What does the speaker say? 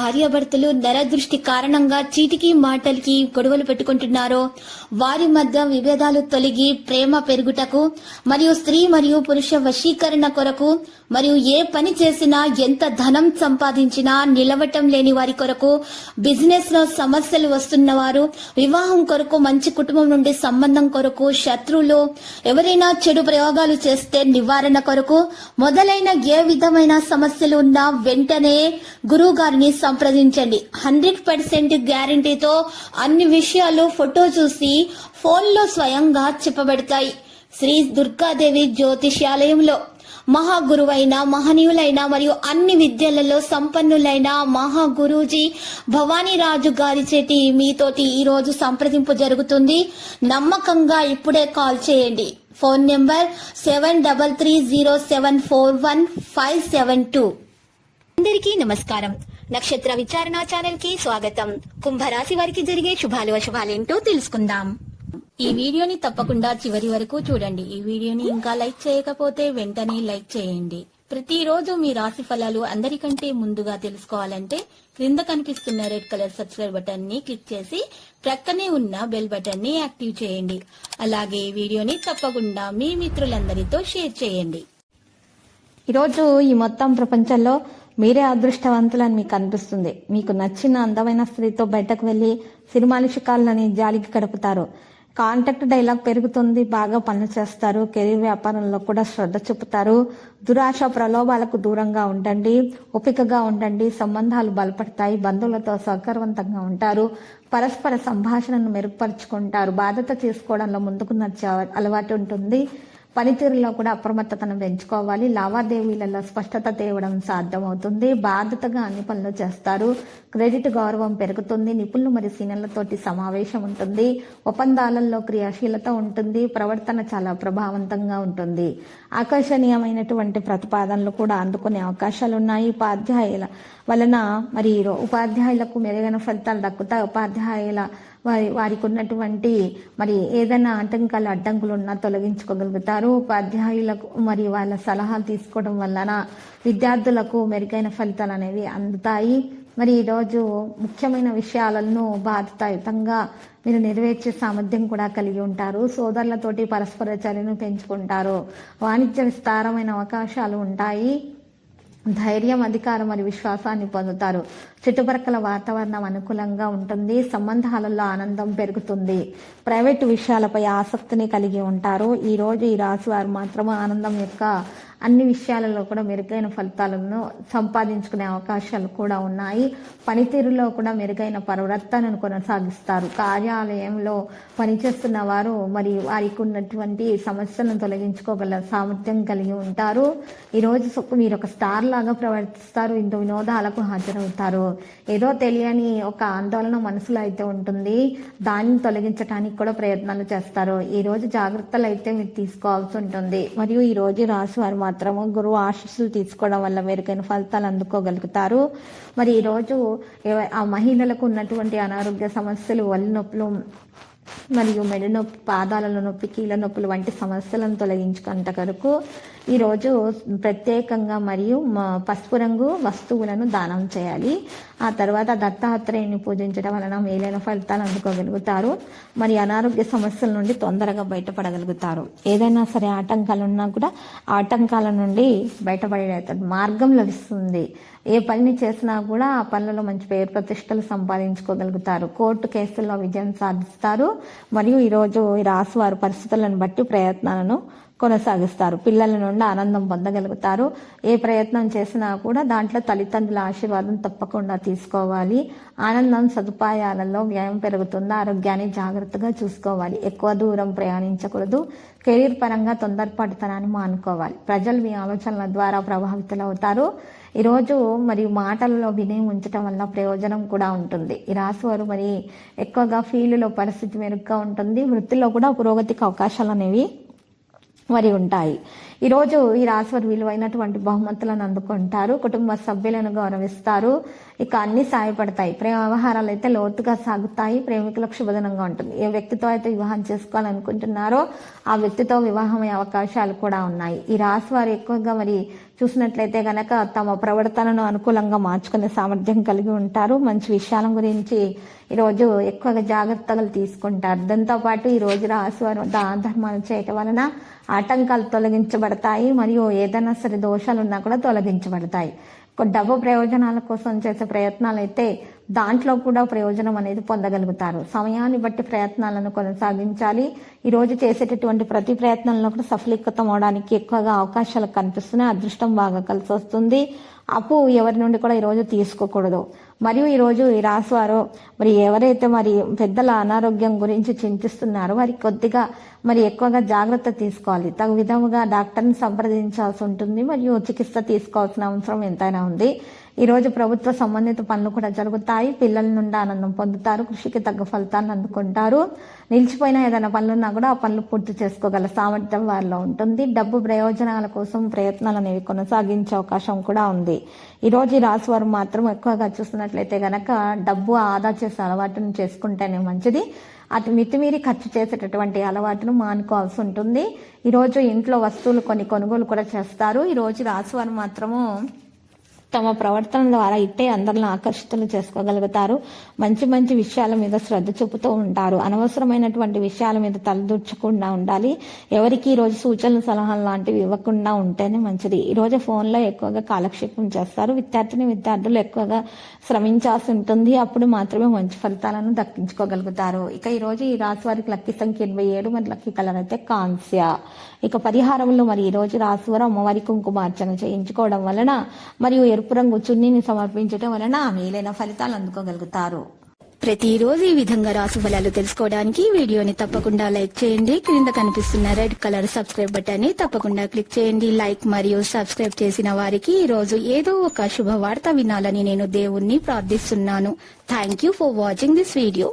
భార్యాభర్తలు నరదృష్టి కారణంగా చీటికి మాటలకి గొడవలు పెట్టుకుంటున్నారో వారి మధ్య విభేదాలు తొలగి ప్రేమ పెరుగుటకు మరియు స్త్రీ మరియు పురుష వశీకరణ కొరకు మరియు ఏ పని చేసినా ఎంత ధనం సంపాదించినా నిలవటం లేని వారి కొరకు, బిజినెస్ లో సమస్యలు వస్తున్నవారు, వివాహం కొరకు, మంచి కుటుంబం నుండి సంబంధం కొరకు, శత్రువులు ఎవరైనా చెడు ప్రయోగాలు చేస్తే నివారణ కొరకు మొదలైన ఏ విధమైన సమస్యలు ఉన్నా వెంటనే గురువు గారిని సంప్రదించండి. 100% గ్యారంటీతో అన్ని విషయాలు ఫోటో చూసి ఫోన్లో స్వయంగా చెప్పబడతాయి. శ్రీ దుర్గాదేవి జ్యోతిష్యాలయంలో మహాగురువైన, మహనీయులైన మరియు అన్ని విద్యలలో సంపన్నులైన మహా గురూజీ భవానీరాజు గారి చేతి మీతోటి ఈ రోజు సంప్రదింపు జరుగుతుంది. నమ్మకంగా ఇప్పుడే కాల్ చేయండి. Phone number 7330741572. అందరికీ నమస్కారం. నక్షత్ర విచారణ ఛానల్ కి స్వాగతం. కుంభరాశి వారికి జరిగే శుభాలు అశుభాలేంటో తెలుసుకుందాం. ఈ వీడియోని తప్పకుండా చివరి వరకు చూడండి. ఈ వీడియోని ఇంకా లైక్ చేయకపోతే వెంటనే లైక్ చేయండి. ప్రతిరోజు మీ రాశి ఫలాలు అందరికంటే ముందుగా తెలుసుకోవాలంటే క్రింద కనిపిస్తున్న రెడ్ కలర్ సబ్స్క్రైబ్ బటన్ ని క్లిక్ చేసి ప్రక్కనే ఉన్న బెల్ బటన్ ని యాక్టివ్ చేయండి. అలాగే ఈ వీడియోని తప్పకుండా మీ మిత్రులందరితో షేర్ చేయండి. ఈరోజు ఈ మొత్తం ప్రపంచంలో మీరే అదృష్టవంతులని మీకు అనిపిస్తుంది. మీకు నచ్చిన అందమైన స్త్రీతో బయటకు వెళ్లి సినిమాల శిఖాలని జాలికి గడుపుతారు. కాంటాక్ట్ డైలాగ్ పెరుగుతుంది. బాగా పనులు చేస్తారు. కెరీర్ వ్యాపారంలో కూడా శ్రద్ధ చూపుతారు. దురాశ ప్రలోభాలకు దూరంగా ఉండండి. ఓపికగా ఉండండి. సంబంధాలు బలపడతాయి. బంధువులతో సహకారవంతంగా ఉంటారు. పరస్పర సంభాషణను మెరుగుపరుచుకుంటారు. బాధ్యత తీసుకోవడంలో ముందుకు నడిచే అలవాటు ఉంటుంది. పనితీరులో కూడా అప్రమత్తతను పెంచుకోవాలి. లావాదేవీలలో స్పష్టత తేవడం సాధ్యమవుతుంది. బాధ్యతగా అన్ని పనులు చేస్తారు. క్రెడిట్ గౌరవం పెరుగుతుంది. నిపుణులు మరియు సీనియర్లతోటి సమావేశం ఉంటుంది. ఒప్పందాలలో క్రియాశీలత ఉంటుంది. ప్రవర్తన చాలా ప్రభావవంతంగా ఉంటుంది. ఆకర్షణీయమైనటువంటి ప్రతిపాదనలు కూడా అందుకునే అవకాశాలు ఉన్నాయి. ఉపాధ్యాయుల వలన మరి ఉపాధ్యాయులకు మెరుగైన ఫలితాలు దక్కుతాయి. ఉపాధ్యాయుల వారికి ఉన్నటువంటి మరి ఏదైనా ఆటంకాలు అడ్డంకులు ఉన్నా తొలగించుకోగలుగుతారు. ఉపాధ్యాయులకు మరి వాళ్ళ సలహాలు తీసుకోవడం వలన విద్యార్థులకు మెరుగైన ఫలితాలు అనేవి అందుతాయి. మరి ఈరోజు ముఖ్యమైన విషయాలను బాధ్యతాయుతంగా మీరు నెరవేర్చే సామర్థ్యం కూడా కలిగి ఉంటారు. సోదరులతోటి పరస్పర చర్యను పెంచుకుంటారు. వాణిజ్య విస్తారమైన అవకాశాలు ఉంటాయి. ధైర్యం, అధికారం మరియు విశ్వాసాన్ని పొందుతారు. చుట్టుపక్కల వాతావరణం అనుకూలంగా ఉంటుంది. సంబంధాలలో ఆనందం పెరుగుతుంది. ప్రైవేటు విషయాలపై ఆసక్తిని కలిగి ఉంటారు. ఈ రోజు ఈ రాశి వారు మాత్రం ఆనందం యొక్క అన్ని విషయాలలో కూడా మెరుగైన ఫలితాలను సంపాదించుకునే అవకాశాలు కూడా ఉన్నాయి. పనితీరులో కూడా మెరుగైన పరివర్తనను కొనసాగిస్తారు. కార్యాలయంలో పనిచేస్తున్న వారు మరి వారికి ఉన్నటువంటి సమస్యలను తొలగించుకోగల సామర్థ్యం కలిగి ఉంటారు. ఈరోజు మీరు ఒక స్టార్ లాగా ప్రవర్తిస్తారు. ఇంత వినోదాలకు హాజరవుతారు. ఏదో తెలియని ఒక ఆందోళన మనసులో అయితే ఉంటుంది. దాన్ని తొలగించడానికి కూడా ప్రయత్నాలు చేస్తారు. ఈ రోజు జాగ్రత్తలు అయితే మీరు తీసుకోవాల్సి ఉంటుంది. మరియు ఈ రోజు రాశి వారు మాత్రము గురువు ఆశీస్సులు తీసుకోవడం వల్ల మెరుగైన ఫలితాలు అందుకోగలుగుతారు. మరి ఈరోజు ఆ మహిళలకు ఉన్నటువంటి అనారోగ్య సమస్యలు, ఒళ్ళు నొప్పులు మరియు మెడ నొప్పి, పాదాల నొప్పి, కీళ్ళ నొప్పులు వంటి సమస్యలను తొలగించుకుంట కొరకు ఈరోజు ప్రత్యేకంగా మరియు పసుపు రంగు వస్తువులను దానం చేయాలి. ఆ తర్వాత దత్తాత్రేయుని పూజించడం వలన మేలైన ఫలితాలు అందుకోగలుగుతారు. మరి అనారోగ్య సమస్యల నుండి తొందరగా బయటపడగలుగుతారు. ఏదైనా సరే ఆటంకాలు ఉన్నా కూడా ఆటంకాల నుండి బయటపడే మార్గం లభిస్తుంది. ఏ పని చేసినా కూడా ఆ పనులలో మంచి పేరు ప్రతిష్టలు సంపాదించుకోగలుగుతారు. కోర్టు కేసుల్లో విజయం సాధిస్తారు. మరియు ఈరోజు ఈ రాశి వారు పరిస్థితులను బట్టి ప్రయత్నాలను కొనసాగిస్తారు. పిల్లల నుండి ఆనందం పొందగలుగుతారు. ఏ ప్రయత్నం చేసినా కూడా దాంట్లో తల్లిదండ్రుల ఆశీర్వాదం తప్పకుండా తీసుకోవాలి. ఆనందం, సదుపాయాలలో వ్యయం పెరుగుతుంది. ఆరోగ్యాన్ని జాగ్రత్తగా చూసుకోవాలి. ఎక్కువ దూరం ప్రయాణించకూడదు. కెరీర్ పరంగా తొందరపడతనాన్ని మానుకోవాలి. ప్రజలు మీ ఆలోచనల ద్వారా ప్రభావితులవుతారు. ఈరోజు మరి మాటలలో వినయం ఉంచడం వల్ల ప్రయోజనం కూడా ఉంటుంది. ఈ రాశి వారు మరి ఎక్కువగా ఫీల్డ్లో పరిస్థితి మెరుగ్గా ఉంటుంది. వృత్తిలో కూడా పురోగతికి అవకాశాలు అనేవి మరి ఉంటాయి. ఈ రోజు ఈ రాశి వారు విలువైనటువంటి బహుమతులను అందుకుంటారు, కుటుంబ సభ్యులను గౌరవిస్తారు, ఇక అన్ని సాయపడతాయి. ప్రేమ వ్యవహారాలు అయితే లోతుగా సాగుతాయి, ప్రేమికులకు శుభదినంగా ఉంటుంది. ఏ వ్యక్తితో అయితే వివాహం చేసుకోవాలనుకుంటున్నారో ఆ వ్యక్తితో వివాహమయ్యే అవకాశాలు కూడా ఉన్నాయి. ఈ రాశి వారు ఎక్కువగా మరి చూసినట్లయితే గనక తమ ప్రవర్తనను అనుకూలంగా మార్చుకునే సామర్థ్యం కలిగి ఉంటారు. మంచి విషయాల గురించి ఈరోజు ఎక్కువగా జాగ్రత్తలు తీసుకుంటారు. దాంతో పాటు ఈ రోజు రాశి వారు దాన ధర్మాలు చేయటం వలన ఆటంకాలు తొలగించబడతాయి, మరియు ఏదైనా సరే దోషాలు ఉన్నా కూడా తొలగించబడతాయి. డబ్బు ప్రయోజనాల కోసం చేసే ప్రయత్నాలు అయితే దాంట్లో కూడా ప్రయోజనం అనేది పొందగలుగుతారు. సమయాన్ని బట్టి ప్రయత్నాలను కొనసాగించాలి. ఈ రోజు చేసేటటువంటి ప్రతి ప్రయత్నంలో కూడా సఫలీకృతం అవడానికి ఎక్కువగా అవకాశాలు కనిపిస్తున్నాయి. అదృష్టం బాగా కలిసి వస్తుంది. అప్పు ఎవరి నుండి కూడా ఈరోజు తీసుకోకూడదు. మరియు ఈరోజు ఈ రాశి వారు మరి ఎవరైతే మరి పెద్దల అనారోగ్యం గురించి చింతిస్తున్నారో వారికి కొద్దిగా మరి ఎక్కువగా జాగ్రత్త తీసుకోవాలి. తగు విధముగా డాక్టర్ని సంప్రదించాల్సి ఉంటుంది, మరియు చికిత్స తీసుకోవాల్సిన అవసరం ఎంతైనా ఉంది. ఈ రోజు ప్రభుత్వ సంబంధిత పనులు కూడా జరుగుతాయి. పిల్లల నుండి ఆనందం పొందుతారు, కృషికి తగ్గ ఫలితాన్ని అందుకుంటారు. నిలిచిపోయిన ఏదైనా పనులున్నా కూడా ఆ పనులు పూర్తి చేసుకోగల సామర్థ్యం వారిలో ఉంటుంది. డబ్బు ప్రయోజనాల కోసం ప్రయత్నాలు అనేవి కొనసాగించే అవకాశం కూడా ఉంది. ఈ రోజు ఈ రాశి వారు మాత్రం ఎక్కువగా చూస్తున్నట్లయితే గనక డబ్బు ఆదా చేసే అలవాటును చేసుకుంటేనే మంచిది. అటు మితిమీరి ఖర్చు చేసేటటువంటి అలవాటును మానుకోవాల్సి ఉంటుంది. ఈరోజు ఇంట్లో వస్తువులు కొన్ని కొనుగోలు కూడా చేస్తారు. ఈ రోజు రాశి వారు మాత్రము తమ ప్రవర్తన ద్వారా ఇట్టే అందరిని ఆకర్షితులు చేసుకోగలుగుతారు. మంచి మంచి విషయాల మీద శ్రద్ధ చూపుతూ ఉంటారు. అనవసరమైనటువంటి విషయాల మీద తలదూర్చకుండా ఉండాలి. ఎవరికి ఈ రోజు సూచనలు సలహాలు లాంటివి ఇవ్వకుండా ఉంటేనే మంచిది. ఈ రోజు ఫోన్లో ఎక్కువగా కాలక్షేపం చేస్తారు. విద్యార్థులు ఎక్కువగా శ్రమించాల్సి ఉంటుంది. అప్పుడు మాత్రమే మంచి ఫలితాలను దక్కించుకోగలుగుతారు. ఇక ఈ రోజు ఈ రాశి వారికి లక్కీ సంఖ్య 27, మరి లక్కీ కలర్ అయితే కాంస్య. ఇక పరిహారంలో మరి ఈ రోజు రాశి వారు అమ్మవారి కుంకుమార్చన చేయించుకోవడం వలన మరియు ఎరుపు రంగు చున్నీని సమర్పించడం వలన మేలైన ఫలితాలు అందుకోగలుగుతారు. ప్రతిరోజు ఈ విధంగా రాశి ఫలాలు తెలుసుకోవడానికి వీడియోని తప్పకుండా లైక్ చేయండి. క్రింద కనిపిస్తున్న రెడ్ కలర్ సబ్స్క్రైబ్ బటన్ ని తప్పకుండా క్లిక్ చేయండి. లైక్ మరియు సబ్స్క్రైబ్ చేసిన వారికి ఈ రోజు ఏదో ఒక శుభవార్త వినాలని నేను దేవుణ్ణి ప్రార్థిస్తున్నాను. Thank you for watching this video.